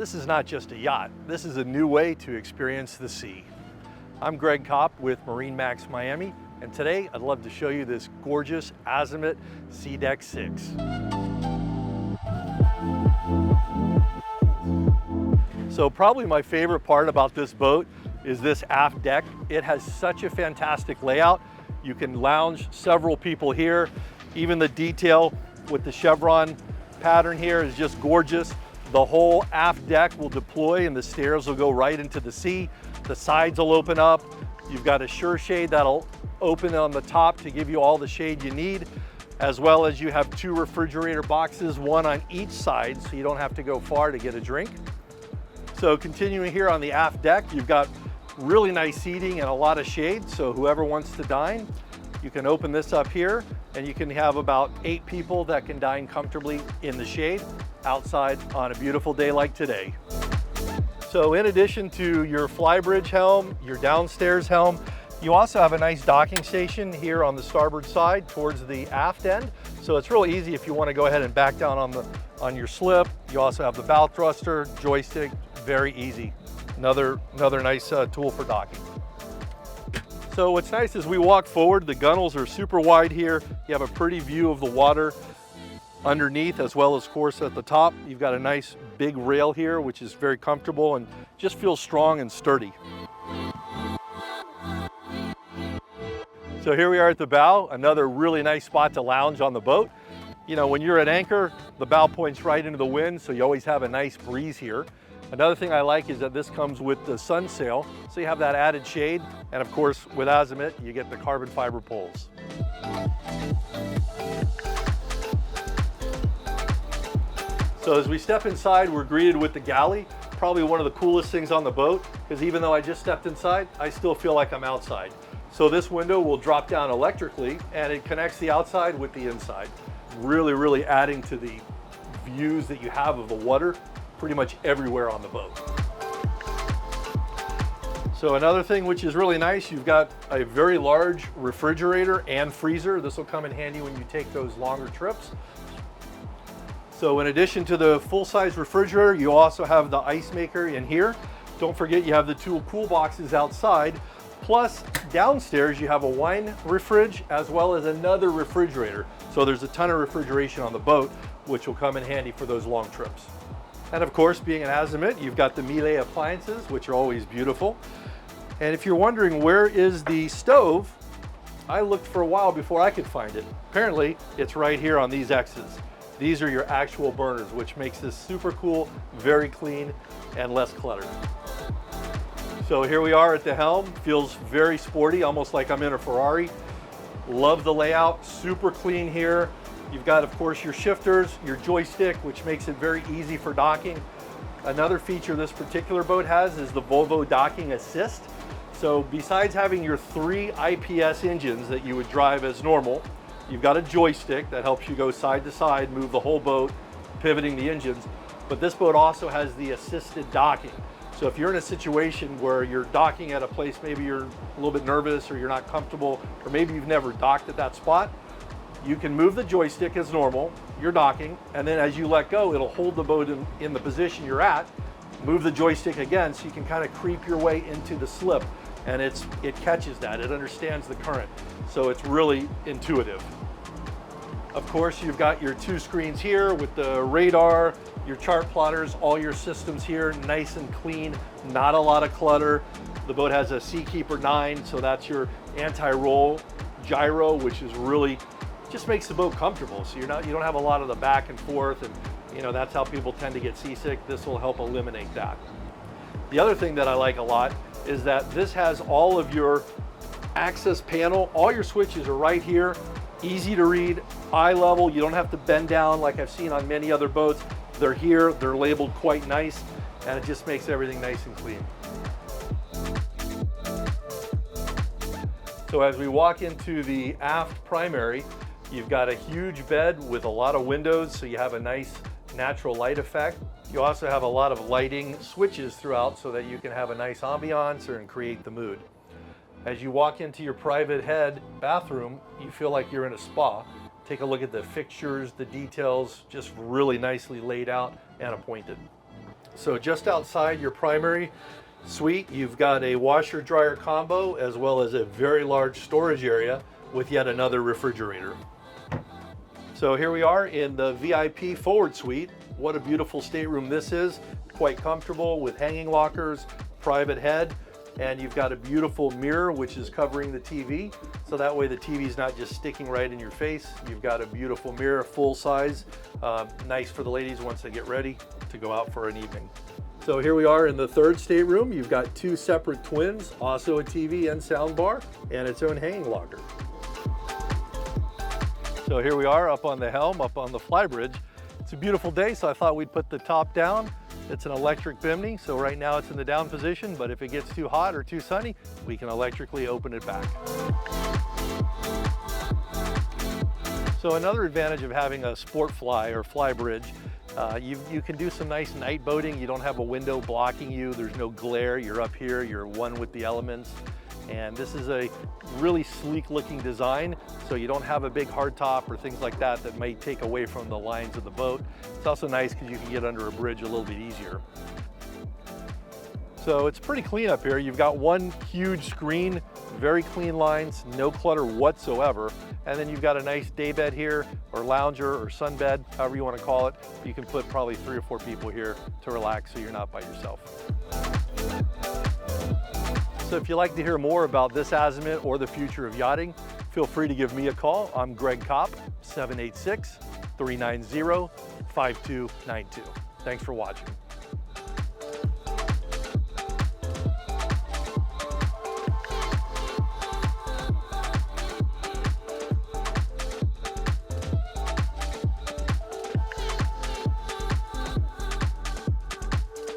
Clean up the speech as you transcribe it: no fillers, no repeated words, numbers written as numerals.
This is not just a yacht, this is a new way to experience the sea. I'm Gregg Kopp with MarineMax Miami, and today I'd love to show you this gorgeous Azimut Seadeck 6. So probably my favorite part about this boat is this aft deck. It has such a fantastic layout. You can lounge several people here. Even the detail with the chevron pattern here is just gorgeous. The whole aft deck will deploy and the stairs will go right into the sea. The sides will open up. You've got a sure shade that'll open on the top to give you all the shade you need, as well as you have two refrigerator boxes, one on each side, so you don't have to go far to get a drink. So continuing here on the aft deck, you've got really nice seating and a lot of shade, so whoever wants to dine, you can open this up here and you can have about 8 people that can dine comfortably in the shade outside on a beautiful day like today. So in addition to your Flybridge helm, your downstairs helm, you also have a nice docking station here on the starboard side towards the aft end. So it's real easy if you want to go ahead and back down on your slip. You also have the bow thruster, joystick, very easy. Another nice tool for docking. So what's nice is we walk forward, the gunnels are super wide here. You have a pretty view of the water underneath as well as, of course, at the top. You've got a nice big rail here, which is very comfortable and just feels strong and sturdy. So here we are at the bow, another really nice spot to lounge on the boat. You know, when you're at anchor, the bow points right into the wind, so you always have a nice breeze here. Another thing I like is that this comes with the sun sail, so you have that added shade. And of course, with Azimut, you get the carbon fiber poles. So as we step inside, we're greeted with the Galley, probably one of the coolest things on the boat, because even though I just stepped inside, I still feel like I'm outside. So this window will drop down electrically, and it connects the outside with the inside, really adding to the views that you have of the water pretty much everywhere on the boat. So another thing which is really nice, you've got a very large refrigerator and freezer. This will come in handy when you take those longer trips. So in addition to the full-size refrigerator, you also have the ice maker in here. Don't forget you have the 2 cool boxes outside. Plus downstairs you have a wine fridge as well as another refrigerator. So there's a ton of refrigeration on the boat, which will come in handy for those long trips. And of course, being an Azimut, you've got the Miele appliances, which are always beautiful. And if you're wondering where is the stove, I looked for a while before I could find it. Apparently, it's right here on these X's. These are your actual burners, which makes this super cool, very clean, and less cluttered. So here we are at the helm. Feels very sporty, almost like I'm in a Ferrari. Love the layout, super clean here. You've got, of course, your shifters, your joystick, which makes it very easy for docking. Another feature this particular boat has is the Volvo Docking Assist. So besides having your 3 IPS engines that you would drive as normal, you've got a joystick that helps you go side to side, move the whole boat, pivoting the engines. But this boat also has the assisted docking. So if you're in a situation where you're docking at a place, maybe you're a little bit nervous or you're not comfortable, or maybe you've never docked at that spot, you can move the joystick as normal, you're docking, and then as you let go, it'll hold the boat in the position you're at, move the joystick again so you can kind of creep your way into the slip, and it catches that, it understands the current, so it's really intuitive. Of course, you've got your 2 screens here with the radar, your chart plotters, all your systems here, nice and clean, not a lot of clutter. The boat has a Seakeeper 9, so that's your anti-roll gyro, which is really just makes the boat comfortable. So you don't have a lot of the back and forth, and you know that's how people tend to get seasick. This will help eliminate that. The other thing that I like a lot is that this has all of your access panel. All your switches are right here, easy to read, eye level. You don't have to bend down like I've seen on many other boats. They're here, they're labeled quite nice, and it just makes everything nice and clean. So as we walk into the aft primary, you've got a huge bed with a lot of windows, so you have a nice natural light effect. You also have a lot of lighting switches throughout so that you can have a nice ambiance and create the mood. As you walk into your private head bathroom, you feel like you're in a spa. Take a look at the fixtures, the details, just really nicely laid out and appointed. So just outside your primary suite, you've got a washer dryer combo as well as a very large storage area with yet another refrigerator. So here we are in the VIP forward suite. What a beautiful stateroom this is. Quite comfortable with hanging lockers, private head, and you've got a beautiful mirror which is covering the TV. So that way the TV is not just sticking right in your face. You've got a beautiful mirror, full size, nice for the ladies once they get ready to go out for an evening. So here we are in the third stateroom. You've got two separate twins, also a TV and sound bar, and its own hanging locker. So here we are up on the helm, up on the Flybridge. It's a beautiful day, so I thought we'd put the top down. It's an electric bimini, so right now it's in the down position, but if it gets too hot or too sunny, we can electrically open it back. So another advantage of having a sport fly or Flybridge, you can do some nice night boating. You don't have a window blocking you. There's no glare. You're up here. You're one with the elements. And this is a really sleek looking design, so you don't have a big hardtop or things like that that may take away from the lines of the boat. It's also nice because you can get under a bridge a little bit easier. So it's pretty clean up here. You've got one huge screen, very clean lines, no clutter whatsoever. And then you've got a nice day bed here, or lounger, or sunbed, however you want to call it. You can put probably 3 or 4 people here to relax so you're not by yourself. So if you'd like to hear more about this Azimut or the future of yachting, feel free to give me a call. I'm Gregg Kopp, 786-390-5292. Thanks for watching.